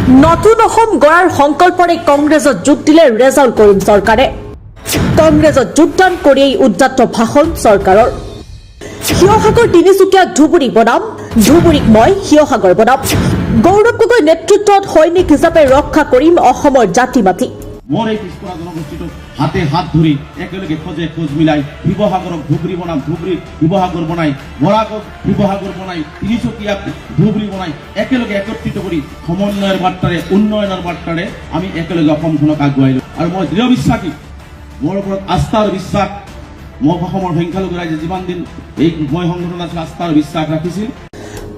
নতুন অসম গঢ়াৰ সংকল্পৰে কংগ্ৰেছত যোগ দিলে ৰেজাউল কৰিম চৰকাৰে। কংগ্ৰেছত যোগদান কৰিয়েই উদ্যাত ভাষণ চৰকাৰৰ। শিৱসাগৰ তিনিচুকীয়া ধুবুৰী বনাম, ধুবুৰীক মই শিৱসাগৰ বনাম। গৌৰৱ গগৈ নেতৃত্বত সৈনিক হিচাপে ৰক্ষা কৰিম অসমৰ জাতি মাটি। মোৰ এই পিছপৰা জনগোষ্ঠীটো হাতে হাত ধৰি একেলগে খোজে খোজ মিলাই শিৱসাগৰক ধুবুৰী বনাম, ধুবুৰী শিৱসাগৰ বনাই, বৰাকক শিৱসাগৰ বনাই, তিনিচুকীয়াক ধুবুৰী বনাই একেলগে একত্ৰিত কৰি সমন্বয়ৰ বাৰ্তাৰে, উন্নয়নৰ বাৰ্তাৰে আমি একেলগে অসমখনক আগুৱাই লওঁ। আৰু মই দৃঢ় বিশ্বাসী, মোৰ ওপৰত আস্থাৰ বিশ্বাস, মই অসমৰ সংখ্যালঘু ৰাইজে যিমান দিন এই মই সংগঠন আছিল আস্থাৰ বিশ্বাস ৰাখিছিল।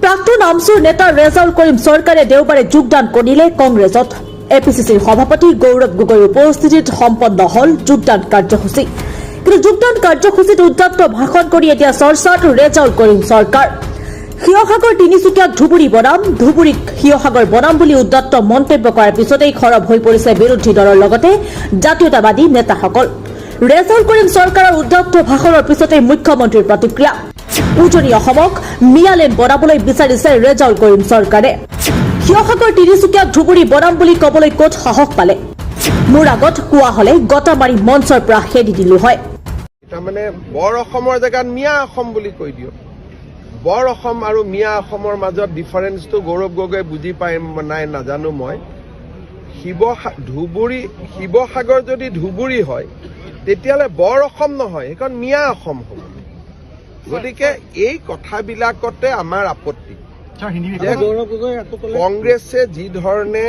প্ৰাক্তন আমচুৰ নেতা ৰেজাউল কৰিম চৰকাৰে দেওবাৰে যোগদান কৰিলে কংগ্ৰেছত। এপিচিচিৰ সভাপতি গৌৰৱ গগৈৰ উপস্থিতিত সম্পন্ন হল যোগদান কাৰ্যসূচী। কিন্তু যোগদান কাৰ্যসূচীত উদ্যাত ভাষণ কৰি এতিয়া চৰ্চাত ৰেজাউল কৰিম চৰকাৰ। শিৱসাগৰ তিনিচুকীয়াক ধুবুৰী বনাম, ধুবুৰীক শিৱসাগৰ বনাম বুলি উদ্যাত মন্তব্য কৰাৰ পিছতেই খৰব হৈ পৰিছে বিৰোধী দলৰ লগতে জাতীয়তাবাদী নেতাসকল। ৰেজাউল কৰিম চৰকাৰৰ উদ্যাত ভাষণৰ পিছতেই মুখ্যমন্ত্ৰীৰ প্ৰতিক্ৰিয়া। উজনি অসমক মিয়ালেন বনাবলৈ বিচাৰিছে ৰেজাউল কৰিম চৰকাৰে। শিৱসাগৰ তিনিচুকীয়াক ধুবুৰী বনাম বুলি কবলৈ ক'ত সাহস পালে? মোৰ আগত কোৱা হলে গটা মাৰি মঞ্চৰ পৰা খেদি দিলো হয়। তাৰমানে বৰ অসমৰ জেগাত মিয়া অসম বুলি কৈ দিওঁ। বৰ অসম আৰু মিয়া অসমৰ মাজত ডিফাৰেন্সটো গৌৰৱ গগৈ বুজি পাই নাই নাজানো মই। শিৱসাগৰ যদি ধুবুৰী হয় তেতিয়াহ'লে বৰ অসম নহয়, সেইখন মিয়া অসম হ'ব। গতিকে এই কথাবিলাকতে আমাৰ আপত্তি। কংগ্ৰেছে যি ধৰণে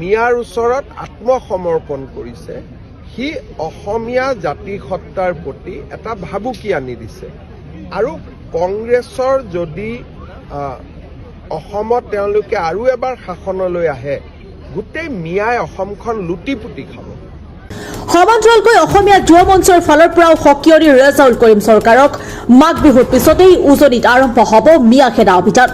মিয়াৰ ওচৰত আত্মসমৰ্পণ কৰিছে, সি অসমীয়া জাতিসত্তাৰ প্ৰতি এটা ভাবুকি আনি দিছে। আৰু কংগ্ৰেছৰ যদি অসমত তেওঁলোকে আৰু এবাৰ শাসনলৈ আহে, গোটেই মিয়াই অসমখন লুটি পুতি খাব। সমান্তৰালকৈ অসমীয়া যুৱ মঞ্চৰ ফালৰ পৰাও সকিয়নি ৰেজাউল কৰিম চৰকাৰক। মাঘ বিহুৰ পিছতেই উজনিত আৰম্ভ হ'ব মিয়া খেদা অভিযান।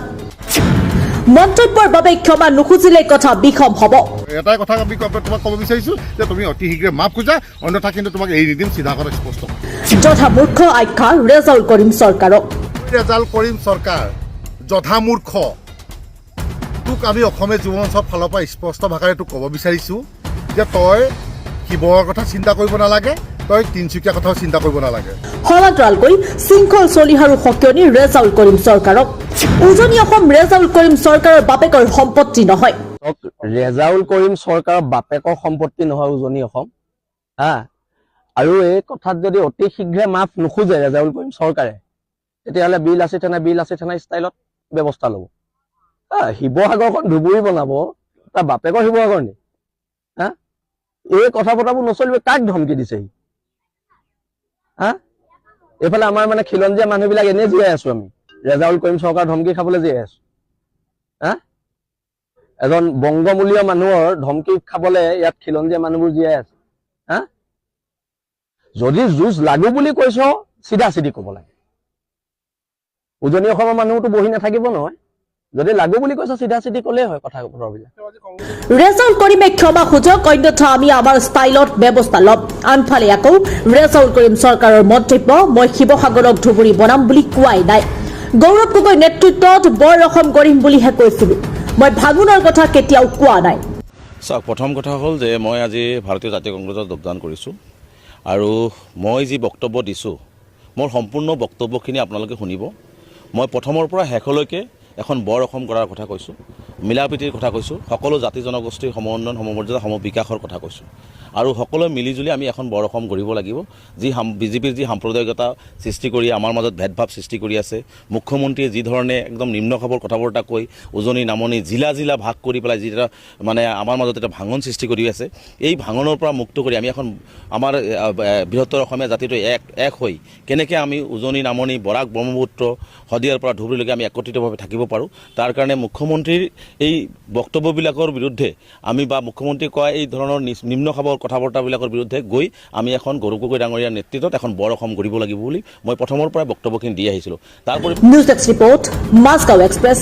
মন্তব্যৰ বাবে ক্ষমা নুখুজিলে কথা বিষম হ'ব। এটাই কথা আমি তোমাক ক'ব বিচাৰিছো যে তুমি অতি শীঘ্ৰে মাফ খোজা, অন্যথা কিন্তু তোমাক এৰি নিদিম, চিধা কথা স্পষ্ট। যথা মূৰ্খ আখ্যা ৰেজাউল কৰিম চৰকাৰক। ৰেজাউল কৰিম চৰকাৰ যথা মূৰ্খ, তোক আমি অসমীয়া যুৱ মঞ্চৰ ফালৰ পৰা স্পষ্ট ভাষাৰে তোক ক'ব বিচাৰিছো যে তই শিৱৰ কথা চিন্তা কৰিব নালাগে, তই তিনিচুকীয়া কথাও চিন্তা কৰিব নালাগে। সমান্তৰালকৈ শৃংখল চলিহাৰো সকিয়নি ৰেজাউল কৰিম চৰকাৰক। উজনি অসম ৰেজাউল কৰিম চৰকাৰৰ বাপেকৰ সম্পত্তি নহয়। ৰেজাউল কৰিম চৰকাৰৰ বাপেকৰ সম্পত্তি নহয় উজনি অসম, হা। আৰু এই কথাত যদি অতি শীঘ্ৰে মাফ নোখোজে ৰেজাউল কৰিম চৰকাৰে, তেতিয়াহ'লে বিল আছে থানা ষ্টাইলত ব্যৱস্থা ল'ব। শিৱসাগৰখন ধুবুৰী বনাব, তাৰ বাপেকৰ শিৱসাগৰ নি? হা, এই কথা বতৰাবোৰ নচলিব। কাক ধমকি দিছে সি? হা, এইফালে আমাৰ মানে খিলঞ্জীয়া মানুহবিলাক এনেই জীয়াই আছো আমি, ৰেজাউল কৰিম চৰকাৰ ধমকি খাবলৈ জীয়াই আছো। হা, এজন বংগমূলীয় মানুহৰ ধমকি খাবলৈ ইয়াত খিলঞ্জীয়া মানুহবোৰ জীয়াই আছে। হা, যদি যুঁজ লাগো বুলি কৈছ চিধা চিধি ক'ব লাগে। উজনি অসমৰ মানুহতো বহি নাথাকিব নহয়। যদি লাগো বুলি কৈছ চিধা চিধি ক'লেই হয় কথা বতৰাবিলাক। ৰেজাউল কৰিমে ক্ষমা খোজক, অন্যথা আমি আমাৰ ষ্টাইলত ব্যৱস্থা ল'ম। আনফালে আকৌ ৰেজাউল কৰিম চৰকাৰৰ মন্তব্য, মই শিৱসাগৰক ধুবুৰী বনাম বুলি কোৱাই নাই। গৌৰৱ গগৈ নেতৃত্বত বৰ অসম গঢ়িম বুলিহে কৈছিলো, মই ভাঙোনৰ কথা কেতিয়াও কোৱা নাই। চাওক, প্ৰথম কথা হ'ল যে মই আজি ভাৰতীয় জাতীয় কংগ্ৰেছত যোগদান কৰিছোঁ আৰু মই যি বক্তব্য দিছোঁ, মোৰ সম্পূৰ্ণ বক্তব্যখিনি আপোনালোকে শুনিব। মই প্ৰথমৰ পৰা শেষলৈকে এখন বৰ অসম গঢ়াৰ কথা কৈছোঁ, মিলা প্ৰীতিৰ কথা কৈছোঁ, সকলো জাতি জনগোষ্ঠীৰ সমন্বয়ন, সমমৰ্যাদা, সমবিকাশৰ কথা কৈছোঁ। আৰু সকলোৱে মিলিজুলি আমি এখন বৰ অসম গঢ়িব লাগিব। যি বিজেপিৰ যি সাম্প্ৰদায়িকতা সৃষ্টি কৰি আমাৰ মাজত ভেদভাৱ সৃষ্টি কৰি আছে, মুখ্যমন্ত্ৰীয়ে যি ধৰণে একদম নিম্ন খাবৰ কথা বতৰা কৈ উজনি নামনি জিলা ভাগ কৰি পেলাই যিটা মানে আমাৰ মাজত এটা ভাঙন সৃষ্টি কৰি আছে, এই ভাঙনৰ পৰা মুক্ত কৰি আমি এখন আমাৰ বৃহত্তৰ অসমীয়া জাতিটো এক হৈ কেনেকৈ আমি উজনি নামনি বৰাক ব্ৰহ্মপুত্ৰ শদিয়াৰ পৰা ধুবুৰীলৈকে আমি একত্ৰিতভাৱে থাকিব পাৰোঁ, তাৰ কাৰণে মুখ্যমন্ত্ৰীৰ এই বক্তব্যবিলাকৰ বিৰুদ্ধে আমি বা মুখ্যমন্ত্ৰীয়ে কোৱা এই ধৰণৰ নিম্ন খাবৰ কথা বতৰাবিলাকৰ বিৰুদ্ধে গৈ আমি এখন গৌৰৱ গগৈ ডাঙৰীয়াৰ নেতৃত্বত এখন বৰ অসম গঢ়িব লাগিব বুলি মই প্ৰথমৰ পৰাই বক্তব্যখিনি দি আহিছিলোঁ। তাৰ news desk report, Majgaon express.